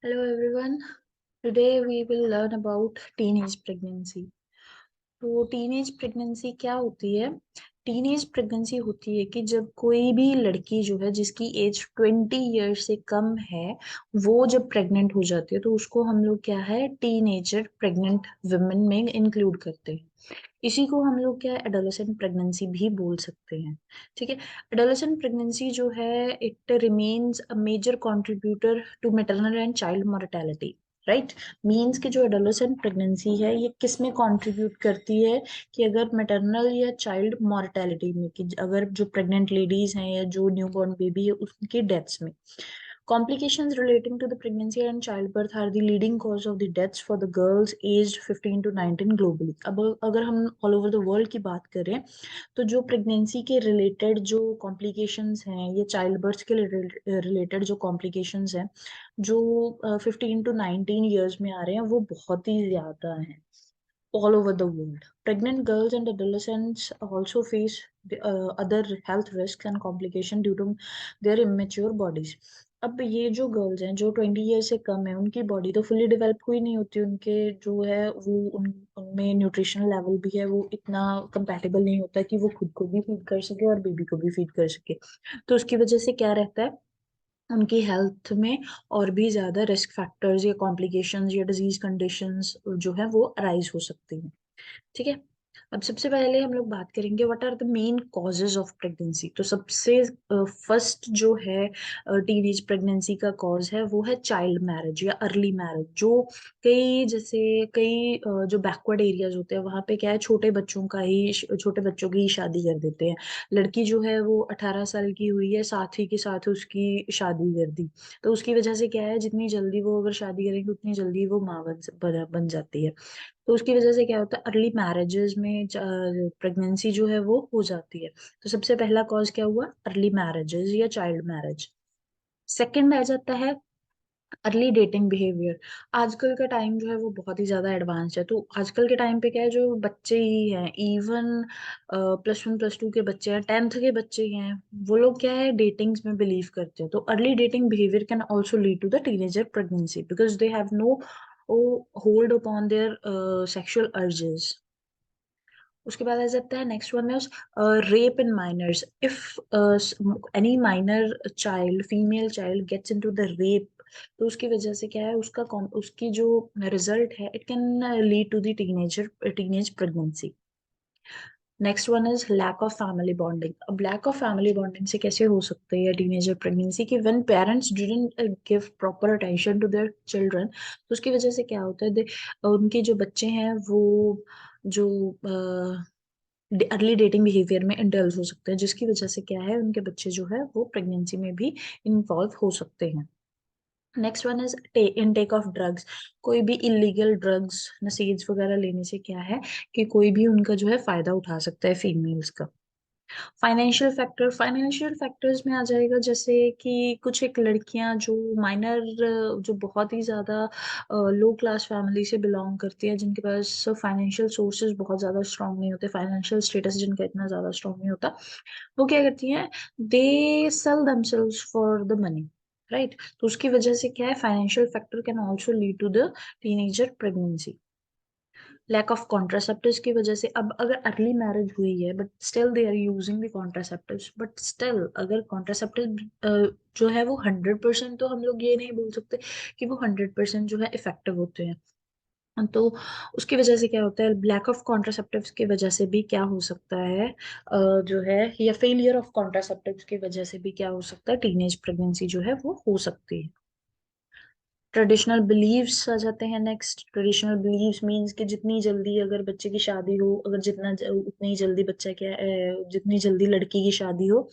Hello everyone. Today we will learn about teenage pregnancy. तो teenage pregnancy क्या होती है? टीनेज प्रेगनेंसी होती है कि जब कोई भी लड़की जो है जिसकी एज 20 ईयर्स से कम है, वो जब प्रेग्नेंट हो जाती है तो उसको हम लोग क्या है, टीनेजर प्रेग्नेंट वुमेन में इंक्लूड करते हैं। इसी को हम लोग क्या है, एडोलेसेंट प्रेगनेंसी भी बोल सकते हैं। ठीक है। एडोलेसेंट प्रेगनेंसी जो है, it remains a major contributor to maternal and child mortality. Right. Means कि जो एडोलेसेंट प्रेगनेंसी है ये किस में कंट्रीब्यूट करती है, कि अगर मैटरनल या चाइल्ड मोर्टेलिटी में, कि अगर जो प्रेग्नेंट लेडीज हैं या जो न्यूबॉर्न बेबी है उसकी डेथ्स में। Complications relating to the pregnancy and childbirth are the leading cause of the deaths for the girls aged 15 to 19 globally. अब अगर हम ऑल ओवर द वर्ल्ड की बात करें तो जो प्रेगनेंसी के रिलेटेड जो कॉम्प्लिकेशंस हैं या चाइल्ड बर्थ के रिलेटेड जो कॉम्प्लिकेशंस हैं, जो 15 to 19 ईयर्स में आ रहे हैं, वो बहुत ही ज्यादा हैं all over the world. Pregnant girls and adolescents also face other health risks and complications due to their immature bodies. अब ये जो गर्ल्स हैं जो 20 ईयर से कम है, उनकी बॉडी तो फुली डेवलप हुई नहीं होती, उनके जो है वो उनमें न्यूट्रिशनल लेवल भी है वो इतना कंपैटिबल नहीं होता कि वो खुद को भी फीड कर सके और बेबी को भी फीड कर सके। तो उसकी वजह से क्या रहता है, उनकी हेल्थ में और भी ज्यादा रिस्क फैक्टर्स या कॉम्प्लिकेशंस या डिजीज कंडीशंस जो है वो अराइज हो सकती हैं। ठीक है। अब सबसे पहले हम लोग बात करेंगे what are the main causes of pregnancy. तो सबसे फर्स्ट जो है टीनेज प्रेगनेंसी का कॉज है वो है चाइल्ड मैरिज या अर्ली मैरिज। जो कई जो बैकवर्ड एरियाज होते हैं वहां पे क्या है, छोटे बच्चों की ही शादी कर देते हैं। लड़की जो है वो 18 साल की हुई है, साथ ही के साथ उसकी शादी कर दी। तो उसकी वजह से क्या है, जितनी जल्दी वो अगर शादी करेंगे उतनी जल्दी वो माँ बन जाती है। तो उसकी वजह से क्या होता है, अर्ली मैरिजेस में प्रेगनेंसी जो है वो हो जाती है। तो सबसे पहला कॉज क्या हुआ, अर्ली मैरिजेस या चाइल्ड मैरिज। सेकंड आ जाता है अर्ली डेटिंग बिहेवियर। आजकल का टाइम जो है वो बहुत ही ज्यादा एडवांस है। तो आजकल के टाइम पे क्या है, जो बच्चे ही हैं, इवन +1 +2 के बच्चे हैं, 10th के बच्चे ही हैं, वो लोग क्या है, डेटिंग्स में बिलीव करते हैं। तो early dating behaviour can also lead to the teenager pregnancy because they have no hold upon their sexual urges. उसके बाद आ जाता है नेक्स्ट वन है rape in minors. If any minor child, female child gets into the rape, तो उसकी वजह से क्या है, उसकी जो रिजल्ट है, it can lead to the teenage pregnancy. Next one is lack of family bonding. अब लैक ऑफ फैमिली बॉन्डिंग से कैसे हो सकते हैं टीनेजर प्रेगनेंसी, कि when parents didn't give proper attention to their children, तो उसकी वजह से क्या होता है, उनके जो बच्चे हैं वो जो अर्ली डेटिंग बिहेवियर में इंडल्ज हो सकते हैं, जिसकी वजह से क्या है, उनके बच्चे जो है वो प्रेगनेंसी में भी इन्वॉल्व हो सकते हैं। Next one is intake of drugs. कोई भी इलीगल ड्रग्स, नशेज वगैरह लेने से क्या है, कि कोई भी उनका जो है फायदा उठा सकता है, फीमेल्स का। फाइनेंशियल फैक्टर्स में आ जाएगा, जैसे कि कुछ एक लड़कियां जो माइनर, जो बहुत ही ज्यादा लो क्लास फैमिली से बिलोंग करती है, जिनके पास फाइनेंशियल सोर्सेज बहुत ज्यादा स्ट्रांग नहीं होते, फाइनेंशियल स्टेटस जिनका इतना ज्यादा स्ट्रांग नहीं होता, वो क्या करती हैं, they sell themselves for the money. Right. तो उसकी वजह से क्या है, financial factor can also lead to the teenager pregnancy. Lack of contraceptives की वजह से, अब अगर अर्ली मैरिज हुई है but still they are using the contraceptives, but still अगर कॉन्ट्रासेप्टिव जो है वो 100%, तो हम लोग ये नहीं बोल सकते कि वो 100% जो है इफेक्टिव होते हैं। तो उसकी वजह से क्या होता है, लैक ऑफ कॉन्ट्रासेप्टिव्स की वजह से भी क्या हो सकता है, जो है, या फेलियर ऑफ कॉन्ट्रासेप्टिव्स की वजह से भी क्या हो सकता है, टीनेज प्रेगनेंसी जो है वो हो सकती है। ट्रेडिशनल बिलीव्स आ जाते हैं नेक्स्ट। ट्रेडिशनल बिलीव्स मींस कि जितनी जल्दी अगर बच्चे की शादी हो, अगर उतनी ही जल्दी बच्चा क्या जितनी जल्दी लड़की की शादी हो,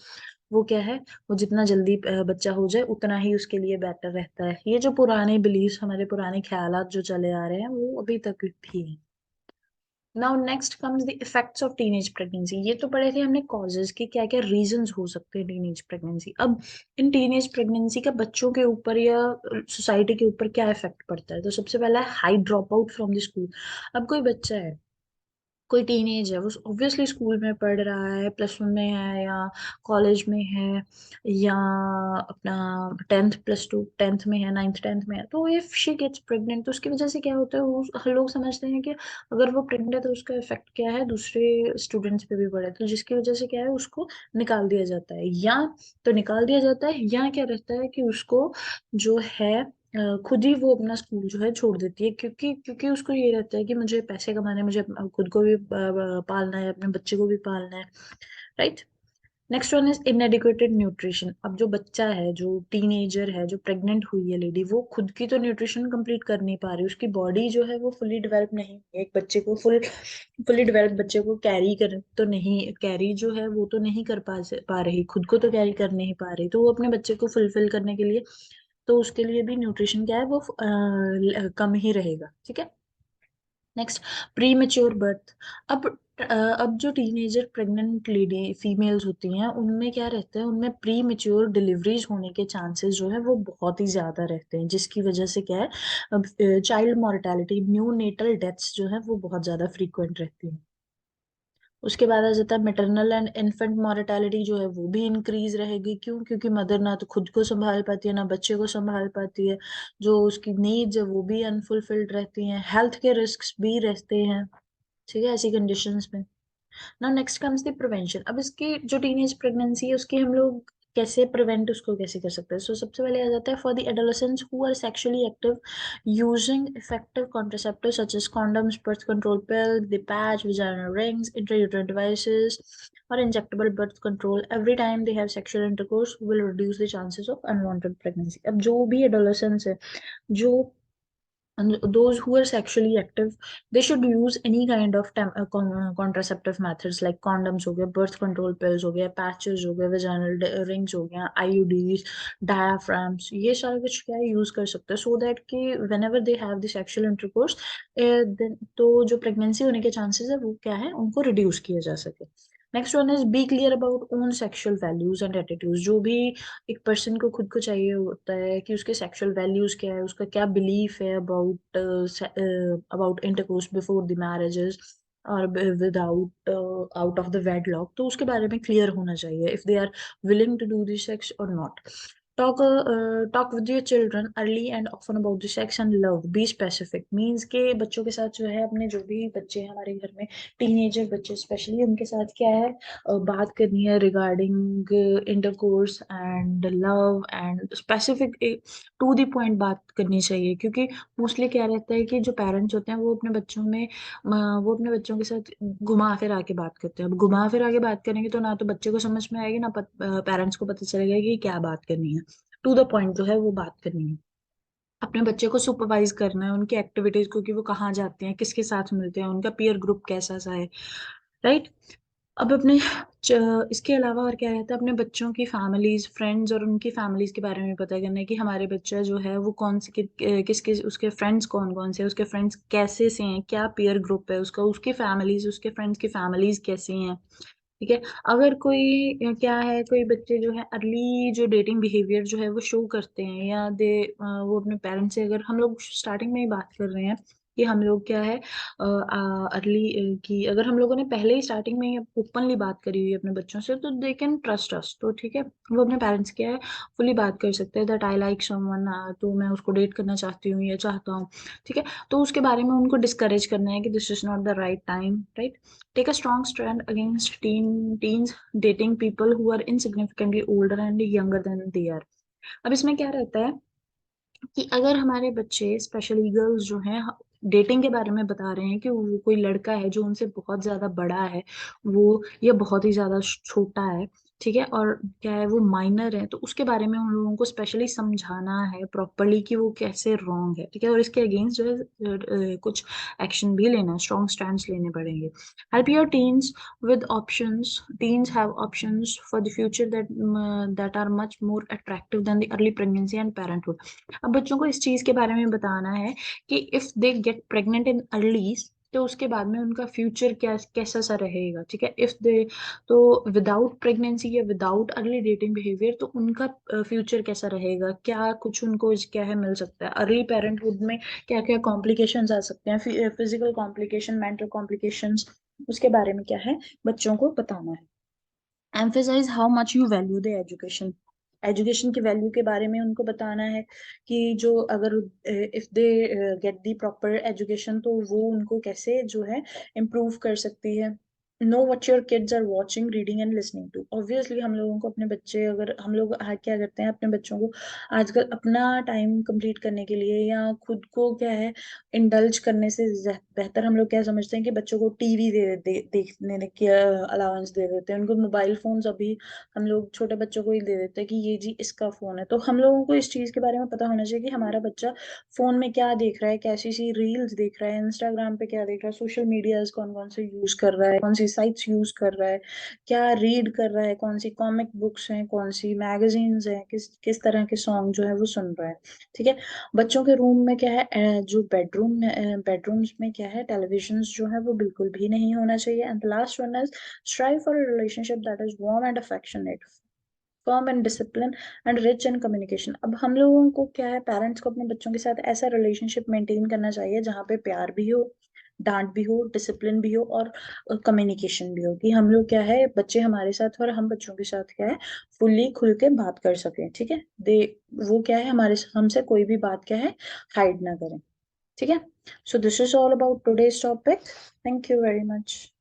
वो क्या है, वो जितना जल्दी बच्चा हो जाए उतना ही उसके लिए बेटर रहता है। ये जो पुराने बिलीव्स, हमारे पुराने ख्यालात जो चले आ रहे हैं, वो अभी तक भी है। Now next comes the effects of teenage pregnancy. ये तो पढ़े थे हमने कॉजेज की, क्या क्या रीजंस हो सकते हैं टीनेज प्रेगनेंसी। अब इन टीनेज प्रेगनेंसी का बच्चों के ऊपर या सोसाइटी के ऊपर क्या इफेक्ट पड़ता है। तो सबसे पहला है high drop out from the school. अब कोई बच्चा है, कोई टीनेज है, वो ऑब्वियसली स्कूल में पढ़ रहा है, +1 में है या कॉलेज में है, या अपना 10th+2 10th में है, 9th 10th में है, तो इफ शी गेट्स प्रेग्नेंट तो उसकी वजह से क्या होता है, वो लोग समझते हैं कि अगर वो प्रेग्नेंट है तो उसका इफेक्ट क्या है, दूसरे स्टूडेंट्स पे भी पड़े, तो जिसकी वजह से क्या है, उसको निकाल दिया जाता है, या तो निकाल दिया जाता है, या क्या रहता है कि उसको जो है खुद ही वो अपना स्कूल जो है छोड़ देती है, क्योंकि क्योंकि उसको ये रहता है कि मुझे पैसे कमाने हैं, मुझे खुद को भी पालना है, अपने बच्चे को भी पालना है, right. Next one is inadequated nutrition. अब जो बच्चा है, जो टीनेजर है, जो प्रेग्नेंट हुई है लेडी, वो खुद की तो न्यूट्रिशन कंप्लीट कर नहीं पा रही, उसकी बॉडी जो है वो फुली डेवलप नहीं है, एक बच्चे को फुली डेवलप बच्चे को कैरी कर तो नहीं, कैरी जो है वो तो नहीं कर पा रही, खुद को तो कैरी कर नहीं पा रही, तो वो अपने बच्चे को फुलफिल करने के लिए, तो उसके लिए भी न्यूट्रिशन क्या है, वो कम ही रहेगा, ठीक है। Next, pre mature birth. अब अब जो टीनेजर प्रेग्नेंट लेडी फीमेल्स होती हैं, उनमें क्या रहता है, उनमें प्री मेच्योर डिलीवरीज होने के चांसेस जो है वो बहुत ही ज्यादा रहते हैं, जिसकी वजह से क्या है, अब child mortality, neonatal deaths जो है वो बहुत ज्यादा फ्रीक्वेंट रहती है। उसके बाद आ जाता है मेटरनल एंड इन्फेंट मॉर्टेलिटी, जो है वो भी इंक्रीज रहेगी, क्यों, क्योंकि मदर ना तो खुद को संभाल पाती है, ना बच्चे को संभाल पाती है, जो उसकी नीड्स है वो भी अनफुलफिल्ड रहती हैं, हेल्थ के रिस्क्स भी रहते हैं, ठीक है, ऐसी कंडीशंस में। Now next comes the prevention. अब इसकी जो टीनेज प्रेगनेंसी है उसकी हम लोग कैसे प्रिवेंट उसको कैसे कर सकते हैं, सो सबसे पहले आ जाता है for the adolescents who are sexually active using effective contraceptive such as condoms, birth control pill, the patch, vaginal rings, intrauterine devices or injectable birth control every time they have sexual intercourse will reduce the chances of unwanted pregnancy। अब जो भी adolescents है, जो and those who are sexually active, they should use any kind of contraceptive methods like condoms हो गए, birth control pills हो गया, patches हो गए, vaginal rings हो गया, IUDs, diaphragms, ये सारा कुछ क्या है यूज कर सकते हैं, so that कि whenever they have the sexual intercourse, then तो जो प्रेगनेंसी होने के चांसेस है वो क्या है, उनको रिड्यूस किया जा सके। Next one is be clear about own sexual values and attitude. जो भी एक पर्सन को खुद को चाहिए होता है कि उसके सेक्सुअल वैल्यूज क्या है, उसका क्या बिलीफ है about about intercourse before the marriages और without out of the wedlock, तो उसके बारे में क्लियर होना चाहिए, if they are willing to do this sex और not. Talk with your children early and often about the sex and love. Be specific means के बच्चों के साथ जो है, अपने जो भी बच्चे हैं हमारे घर में, टीनेजर बच्चे स्पेशली, उनके साथ क्या है, बात करनी है regarding intercourse and love and specific, to the point बात करनी चाहिए, क्योंकि मोस्टली क्या रहता है कि जो पेरेंट्स होते हैं वो अपने बच्चों में वो अपने बच्चों के साथ घुमा फिरा के बात करते हैं। अब घुमा फिरा के बात करेंगे तो ना तो बच्चे को समझ में आएगी, ना पेरेंट्स को पता चलेगा कि क्या बात करनी है, टू द पॉइंट जो है वो बात करनी है। अपने बच्चे को सुपरवाइज करना है उनकी एक्टिविटीज को, कि वो कहाँ जाते हैं, किसके साथ मिलते हैं, उनका पीयर ग्रुप कैसा सा है, राइट। अब अपने इसके अलावा और क्या रहता है, अपने बच्चों की फैमिलीज, फ्रेंड्स और उनकी फैमिलीज के बारे में पता करना है कि हमारे बच्चा जो है वो कौन से किस किस उसके फ्रेंड्स कौन कौन से हैं, उसके फ्रेंड्स कैसे से हैं, क्या पीयर ग्रुप है उसका, उसकी फैमिलीज, उसके फ्रेंड्स की फैमिलीज कैसी हैं, ठीक है। अगर कोई क्या है, कोई बच्चे जो है अर्ली जो डेटिंग बिहेवियर जो है वो शो करते हैं, या वो अपने पेरेंट्स से, अगर हम लोग स्टार्टिंग में ही बात कर रहे हैं कि हम लोग क्या है अर्ली की, अगर हम लोगों ने पहले ही स्टार्टिंग में ही ओपनली बात करी हुई है अपने बच्चों से, तो दे कैन ट्रस्ट अस, तो ठीक है, वो अपने पेरेंट्स क्या है फुली बात कर सकते हैं, दैट आई लाइक समवन, तो मैं उसको डेट करना चाहती हूँ या चाहता हूँ, ठीक है। तो उसके बारे में उनको डिस्करेज करना है कि this is not the right time, right. Take a strong stand against teens dating people who are insignificantly older and younger than they are। अब इसमें क्या रहता है कि अगर हमारे बच्चे स्पेशली गर्ल्स जो हैं डेटिंग के बारे में बता रहे हैं कि वो कोई लड़का है जो उनसे बहुत ज्यादा बड़ा है, वो ये बहुत ही ज्यादा छोटा है, ठीक है, और क्या है वो माइनर है, तो उसके बारे में उन लोगों को स्पेशली समझाना है प्रॉपरली कि वो कैसे रॉन्ग है, ठीक है, और इसके अगेंस्ट जो है कुछ एक्शन भी लेना है, स्ट्रॉन्ग स्टैंड्स लेने पड़ेंगे। Help your teens with options। Teens have options for the future that are much more attractive than the early pregnancy and parenthood। अब बच्चों को इस चीज के बारे में बताना है कि if they get pregnant in early, तो उसके बाद में उनका फ्यूचर क्या कैसा सा रहेगा, ठीक है, इफ दे तो विदाउट प्रेगनेंसी या विदाउट अर्ली डेटिंग बिहेवियर, तो उनका फ्यूचर कैसा रहेगा, क्या कुछ उनको क्या है मिल सकता है, अर्ली पेरेंटहुड में क्या क्या कॉम्प्लिकेशंस आ सकते हैं, फिजिकल कॉम्प्लिकेशन, मेंटल कॉम्प्लिकेशंस, उसके बारे में क्या है, बच्चों को बताना है। Emphasise how much you value the education, education की वैल्यू के बारे में उनको बताना है कि जो अगर if they get the proper education तो वो उनको कैसे जो है इम्प्रूव कर सकती है। Know what your kids are watching reading and listening to, obviously हम लोगों को अपने बच्चे, अगर हम लोग क्या करते हैं अपने बच्चों को आजकल अपना टाइम कंप्लीट करने के लिए या खुद को क्या है इंडल्ज करने से बेहतर हम लोग क्या समझते हैं कि बच्चों को टीवी देखने की अलाउंस दे देते हैं, उनको मोबाइल फोन्स अभी हम लोग छोटे बच्चों को ही दे देते हैं कि ये जी इसका फोन है। तो हम लोगों को इस चीज के बारे में पता होना चाहिए कि हमारा बच्चा फोन में क्या देख रहा है, कैसी सी रील्स देख रहा है, इंस्टाग्राम पे क्या देख रहा है, सोशल मीडिया कौन कौन से यूज कर रहा है, कौन सी साइट्स यूज कर रहा है, क्या रीड कर रहा है, कौन सी कॉमिक बुक्स हैं, कौन सी मैगजीन्स हैं, किस किस तरह के सॉन्ग जो है वो सुन रहा है। ठीक है। बच्चों के रूम में क्या है, जो बेडरूम्स में क्या है, टेलीविजन्स जो है वो बिल्कुल भी नहीं होना चाहिए। And last one is strive for a relationship that is warm and affectionate, firm and discipline and rich in communication। अब हम लोगों को क्या है, पेरेंट्स को अपने बच्चों के साथ ऐसा रिलेशनशिप मेंटेन करना चाहिए जहाँ पे प्यार भी हो, डांट भी हो, डिसिप्लिन भी हो और कम्युनिकेशन भी हो, कि हम लोग क्या है बच्चे हमारे साथ और हम बच्चों के साथ क्या है फुल्ली खुल के बात कर सकें। ठीक है। दे वो क्या है हमारे हमसे कोई भी बात क्या है हाइड ना करें। ठीक है। So this is all about today's topic. Thank you very much.